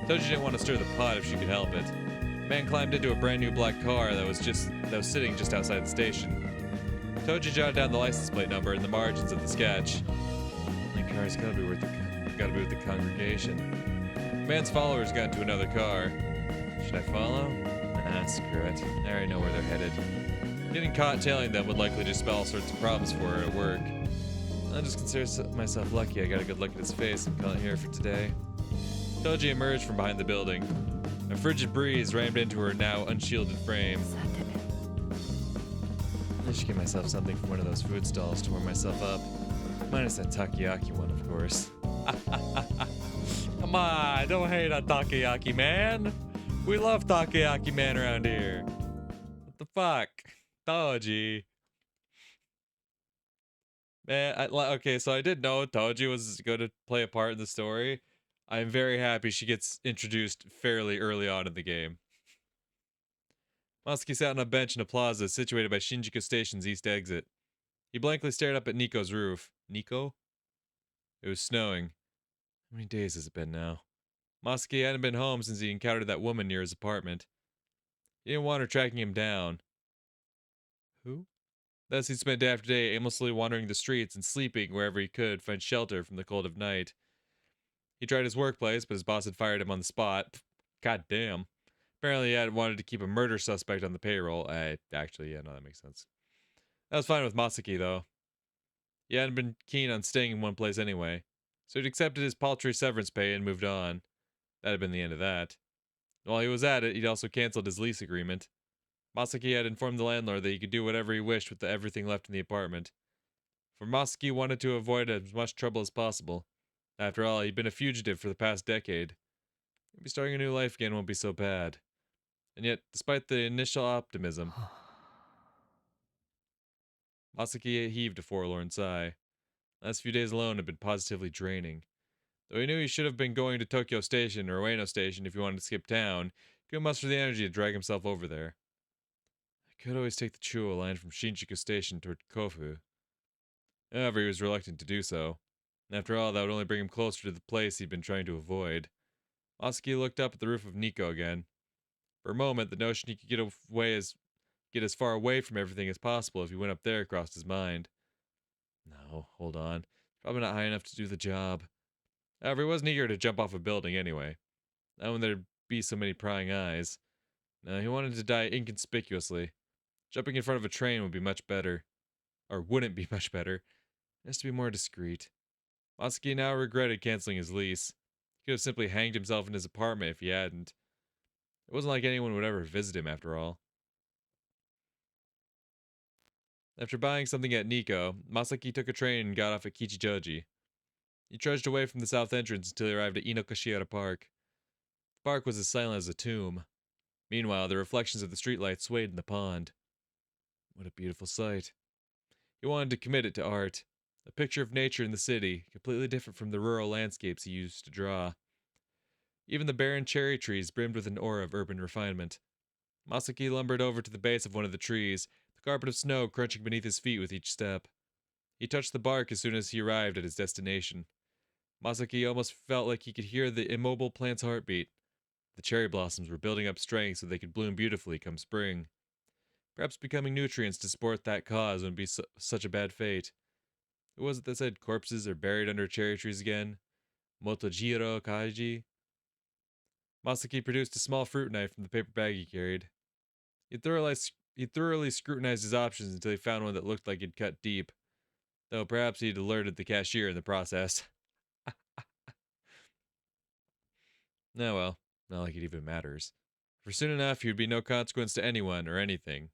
Speaker 1: Toji didn't want to stir the pot if she could help it. The man climbed into a brand new black car that was sitting just outside the station. Toji jotted down the license plate number in the margins of the sketch. Only car's gotta be with the congregation. The man's followers got into another car. Should I follow? Nah, screw it. I already know where they're headed. Getting caught tailing them would likely just spell all sorts of problems for her at work. I just consider myself lucky I got a good look at his face and call it here for today. Toji emerged from behind the building. A frigid breeze rammed into her now unshielded frame.
Speaker 7: さて
Speaker 1: I should get myself something from one of those food stalls to warm myself up. Minus that takoyaki one, of course. Come on, don't hate on takoyaki, man. We love takoyaki, man, around here. What the fuck? Toji. Man, okay, so I did know Toji was going to play a part in the story. I'm very happy she gets introduced fairly early on in the game. Masuki sat on a bench in a plaza situated by Shinjuku Station's east exit. He blankly stared up at Nico's roof. Nico? It was snowing. How many days has it been now? Masuki hadn't been home since he encountered that woman near his apartment. He didn't want her tracking him down. Who? Thus he spent day after day aimlessly wandering the streets and sleeping wherever he could find shelter from the cold of night. He tried his workplace, but his boss had fired him on the spot. God damn. Apparently he had wanted to keep a murder suspect on the payroll. Actually, yeah, no, that makes sense. That was fine with Masuki, though. He hadn't been keen on staying in one place anyway, so he'd accepted his paltry severance pay and moved on. That had been the end of that. While he was at it, he'd also canceled his lease agreement. Masuki had informed the landlord that he could do whatever he wished with everything left in the apartment. For Masuki wanted to avoid as much trouble as possible. After all, he'd been a fugitive for the past decade. Maybe starting a new life again won't be so bad. And yet, despite the initial optimism, Masaki heaved a forlorn sigh. The last few days alone had been positively draining. Though he knew he should have been going to Tokyo Station or Ueno Station if he wanted to skip town, he couldn't muster the energy to drag himself over there. I could always take the Chuo line from Shinjuku Station toward Kofu. However, he was reluctant to do so. After all, that would only bring him closer to the place he'd been trying to avoid. Masaki looked up at the roof of Nico again. For a moment, the notion he could get as far away from everything as possible if he went up there crossed his mind. No, hold on. Probably not high enough to do the job. However, he wasn't eager to jump off a building anyway. Not when there'd be so many prying eyes. No, he wanted to die inconspicuously. Jumping in front of a train would be much better. Or wouldn't be much better. It has to be more discreet. Masaki now regretted canceling his lease. He could have simply hanged himself in his apartment if he hadn't. It wasn't like anyone would ever visit him after all. After buying something at Nikko, Masaki took a train and got off at Kichijoji. He trudged away from the south entrance until he arrived at Inokashira Park. The park was as silent as a tomb. Meanwhile, the reflections of the streetlights swayed in the pond. What a beautiful sight. He wanted to commit it to art. A picture of nature in the city, completely different from the rural landscapes he used to draw. Even the barren cherry trees brimmed with an aura of urban refinement. Masaki lumbered over to the base of one of the trees, the carpet of snow crunching beneath his feet with each step. He touched the bark as soon as he arrived at his destination. Masaki almost felt like he could hear the immobile plant's heartbeat. The cherry blossoms were building up strength so they could bloom beautifully come spring. Perhaps becoming nutrients to support that cause wouldn't be such a bad fate. Who was it that said corpses are buried under cherry trees again? Motojiro Kaiji? Masaki produced a small fruit knife from the paper bag he carried. He thoroughly scrutinized his options until he found one that looked like he'd cut deep. Though perhaps he'd alerted the cashier in the process. No, well, not like it even matters. For soon enough, he would be no consequence to anyone or anything.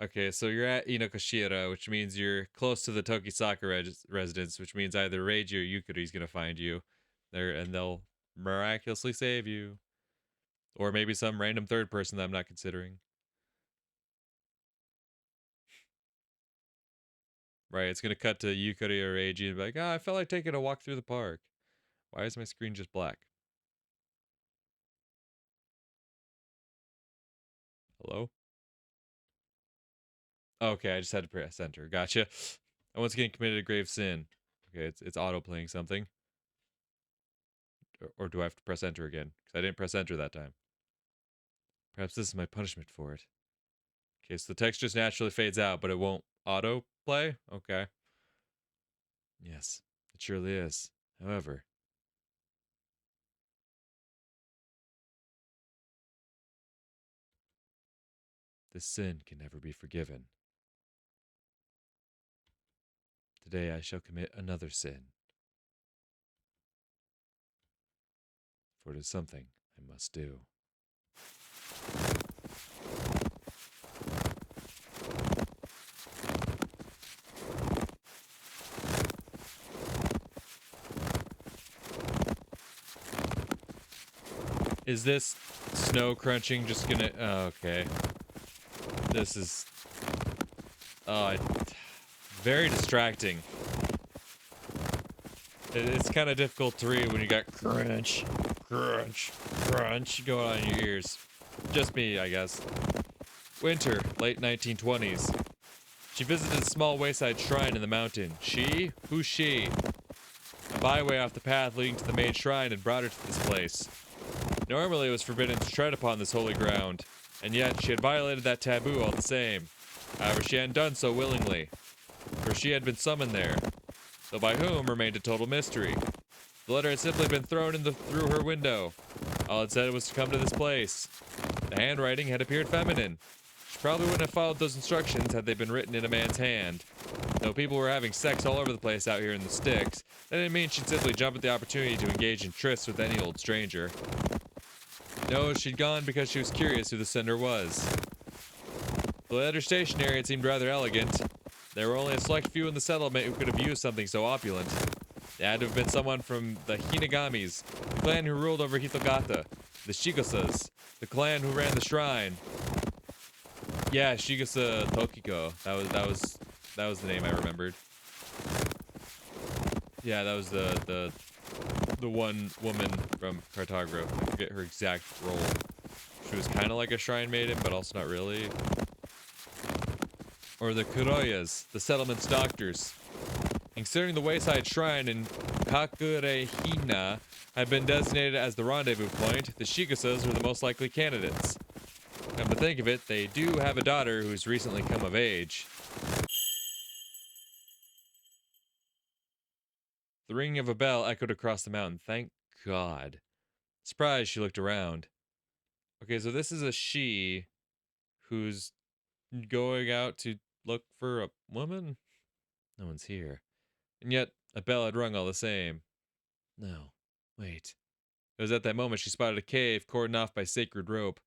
Speaker 1: Okay, so you're at Inokashira, which means you're close to the Tokisaka residence, which means either Reiji or Yukari is gonna find you there, and they'll miraculously save you, or maybe some random third person that I'm not considering. Right, it's gonna cut to Yukari or Reiji and be like, "Ah, I felt like taking a walk through the park. Why is my screen just black? Hello? Okay, I just had to press enter. Gotcha. I once again committed a grave sin. Okay, it's auto playing something. Or do I have to press enter again? Because I didn't press enter that time. Perhaps this is my punishment for it. Okay, so the text just naturally fades out, but it won't auto play? Okay. Yes, it surely is. However, this sin can never be forgiven. Today I shall commit another sin. For it is something I must do. Is this snow crunching just gonna... Oh, okay. This is... very distracting. It's kind of difficult to read when you got crunch, crunch, crunch going on in your ears. Just me, I guess. Winter, late 1920s. She visited a small wayside shrine in the mountain. She? Who's she? A byway off the path leading to the main shrine had brought her to this place. Normally it was forbidden to tread upon this holy ground, and yet she had violated that taboo all the same. However, she hadn't done so willingly, for she had been summoned there, though by whom remained a total mystery. The letter had simply been thrown through her window. All it said was to come to this place. The handwriting had appeared feminine. She probably wouldn't have followed those instructions had they been written in a man's hand. Though people were having sex all over the place out here in the sticks, that didn't mean she'd simply jump at the opportunity to engage in trysts with any old stranger. No, she'd gone because she was curious who the sender was. The letter stationery had seemed rather elegant. There were only a select few in the settlement who could have used something so opulent. It had to have been someone from the Hinagamis, the clan who ruled over Hitogata, the Shigosas, the clan who ran the shrine. Yeah, Shigasa Tokiko. That was the name I remembered. Yeah, that was the one woman from Cartagro. I forget her exact role. She was kind of like a shrine maiden, but also not really. Or the Kuroyas, the settlement's doctors. Considering the wayside shrine in Kakurehina had been designated as the rendezvous point, the Shigasas were the most likely candidates. Come to think of it, they do have a daughter who's recently come of age. The ringing of a bell echoed across the mountain. Thank God. Surprised, she looked around. Okay, so this is a she who's going out to look for a woman? No one's here. And yet, a bell had rung all the same. No. Wait. It was at that moment she spotted a cave cordoned off by sacred rope.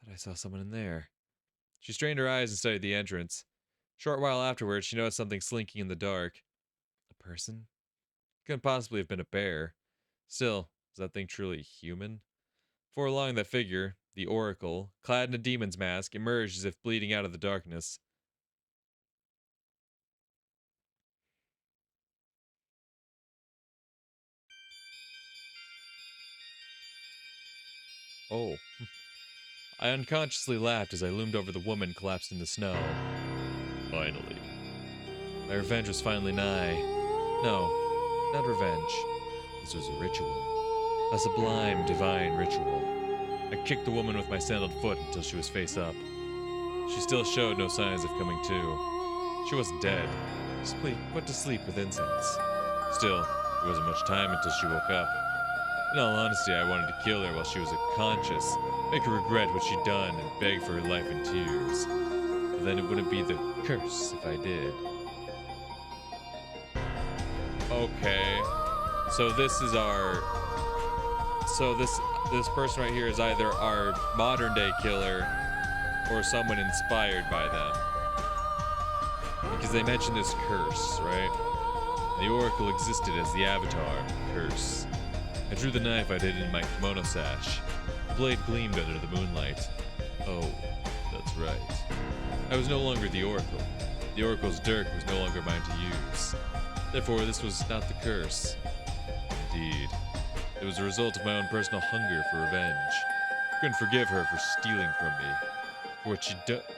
Speaker 1: Thought I saw someone in there. She strained her eyes and studied the entrance. A short while afterwards, she noticed something slinking in the dark. A person? Couldn't possibly have been a bear. Still, is that thing truly human? Before long, that figure, the Oracle, clad in a demon's mask, emerged as if bleeding out of the darkness. Oh. I unconsciously laughed as I loomed over the woman collapsed in the snow. Finally. My revenge was finally nigh. No, not revenge. This was a ritual. A sublime, divine ritual. I kicked the woman with my sandaled foot until she was face up. She still showed no signs of coming to. She wasn't dead. Just put to sleep with incense. Still, there wasn't much time until she woke up. In all honesty, I wanted to kill her while she was unconscious, make her regret what she'd done, and beg for her life in tears. But then it wouldn't be the curse if I did. Okay. So this is our... So this person right here is either our modern day killer or someone inspired by them. Because they mentioned this curse, right? The oracle existed as the avatar curse. I drew the knife I'd hidden in my kimono sash. The blade gleamed under the moonlight. Oh, that's right. I was no longer the oracle. The oracle's dirk was no longer mine to use. Therefore, this was not the curse. Indeed. It was a result of my own personal hunger for revenge. I couldn't forgive her for stealing from me. For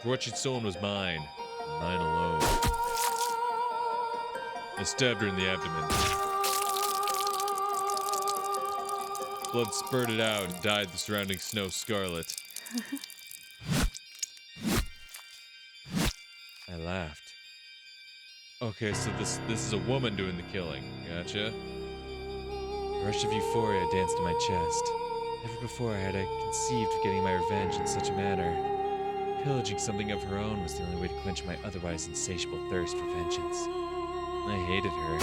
Speaker 1: what she'd stolen was mine, and mine alone. I stabbed her in the abdomen. Blood spurted out and dyed the surrounding snow scarlet. I laughed. Okay, so this is a woman doing the killing. Gotcha. A rush of euphoria danced in my chest. Never before had I conceived of getting my revenge in such a manner. Pillaging something of her own was the only way to quench my otherwise insatiable thirst for vengeance. I hated her.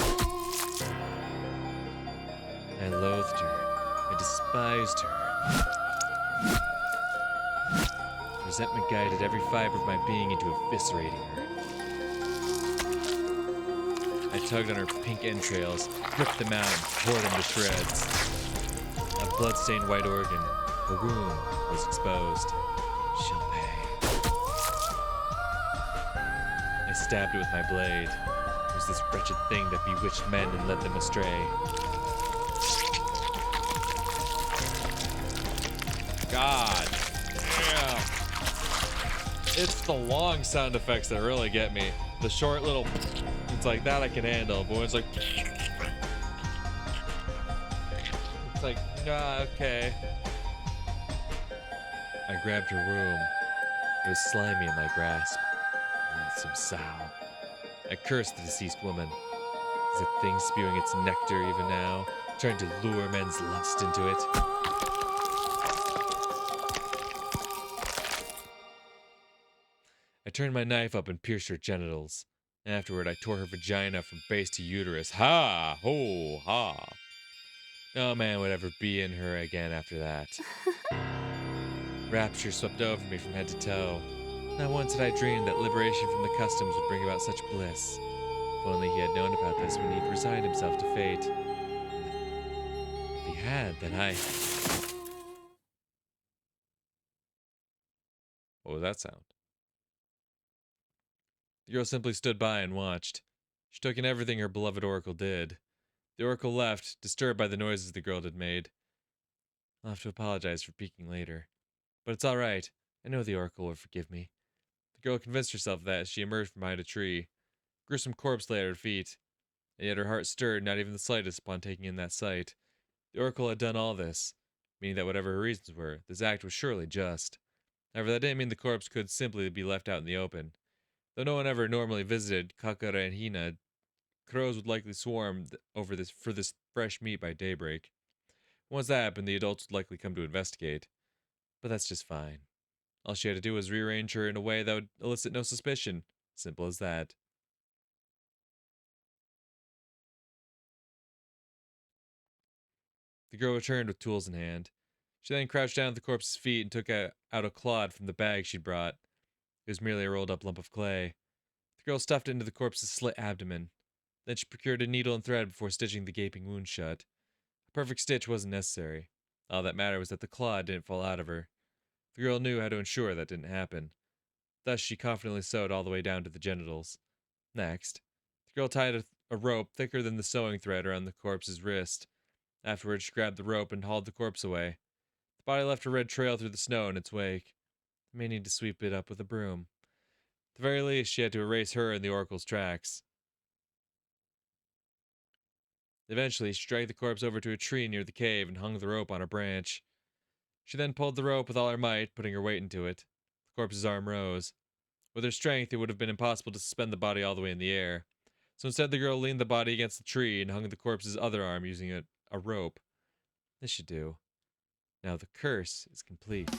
Speaker 1: I loathed her. I despised her. Resentment guided every fiber of my being into eviscerating her. I tugged on her pink entrails, ripped them out, and tore them to shreds. A blood-stained white organ, the womb, was exposed. She'll pay. I stabbed it with my blade. It was this wretched thing that bewitched men and led them astray. God damn. It's the long sound effects that really get me. The short little, it's like that I can handle, but when it's like, it's like, nah, okay. I grabbed her womb. It was slimy in my grasp. I needed some sow. I cursed the deceased woman. Is it thing spewing its nectar even now, trying to lure men's lust into it? I turned my knife up and pierced her genitals. Afterward, I tore her vagina from base to uterus. Ha! Ho! Ha! No man would ever be in her again after that. Rapture swept over me from head to toe. Not once had I dreamed that liberation from the customs would bring about such bliss. If only he had known about this when he'd resigned himself to fate. If he had, then I... What was that sound? The girl simply stood by and watched. She took in everything her beloved oracle did. The oracle left, disturbed by the noises the girl had made. I'll have to apologize for peeking later. But it's all right. I know the oracle will forgive me. The girl convinced herself of that as she emerged from behind a tree. A gruesome corpse lay at her feet, and yet her heart stirred not even the slightest upon taking in that sight. The oracle had done all this, meaning that whatever her reasons were, this act was surely just. However, that didn't mean the corpse could simply be left out in the open. Though no one ever normally visited Kakara and Hina, crows would likely swarm for this fresh meat by daybreak. Once that happened, the adults would likely come to investigate. But that's just fine. All she had to do was rearrange her in a way that would elicit no suspicion. Simple as that. The girl returned with tools in hand. She then crouched down at the corpse's feet and took out a clod from the bag she'd brought. It was merely a rolled up lump of clay. The girl stuffed it into the corpse's slit abdomen. Then she procured a needle and thread before stitching the gaping wound shut. A perfect stitch wasn't necessary. All that mattered was that the clod didn't fall out of her. The girl knew how to ensure that didn't happen. Thus, she confidently sewed all the way down to the genitals. Next, the girl tied a rope thicker than the sewing thread around the corpse's wrist. Afterwards, she grabbed the rope and hauled the corpse away. The body left a red trail through the snow in its wake. I may need to sweep it up with a broom. At the very least, she had to erase her and the oracle's tracks. Eventually, she dragged the corpse over to a tree near the cave and hung the rope on a branch. She then pulled the rope with all her might, putting her weight into it. The corpse's arm rose. With her strength, it would have been impossible to suspend the body all the way in the air. So instead, the girl leaned the body against the tree and hung the corpse's other arm using a rope. This should do. Now the curse is complete.